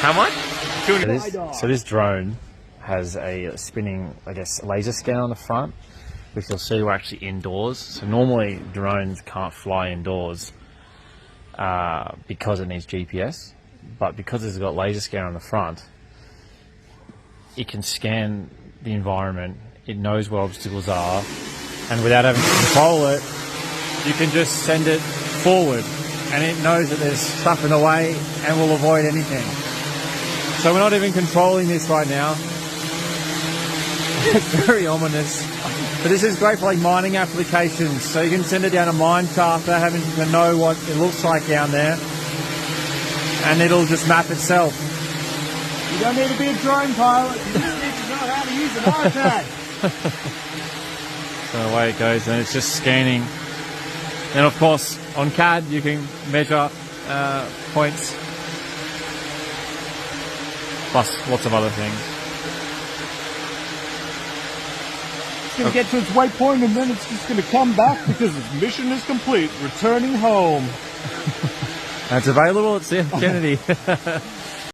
How much? So this drone has a spinning, I guess, laser scanner on the front, which you'll see we're actually indoors. So normally drones can't fly indoors because it needs GPS, but because it's got laser scanner on the front, it can scan the environment, it knows where obstacles are, and without having to control it, you can just send it forward, and it knows that there's stuff in the way and will avoid anything. So we're not even controlling this right now. It's very ominous. But this is great for like mining applications. So you can send it down a mine shaft without having to know what it looks like down there. And it'll just map itself. You don't need to be a drone pilot. You just need to know how to use an iPad. So away it goes, and it's just scanning. And of course, on CAD, you can measure points. Plus lots of other things. It's going to get to its waypoint and then it's just going to come back because its mission is complete, returning home. And it's available at CF Kennedy.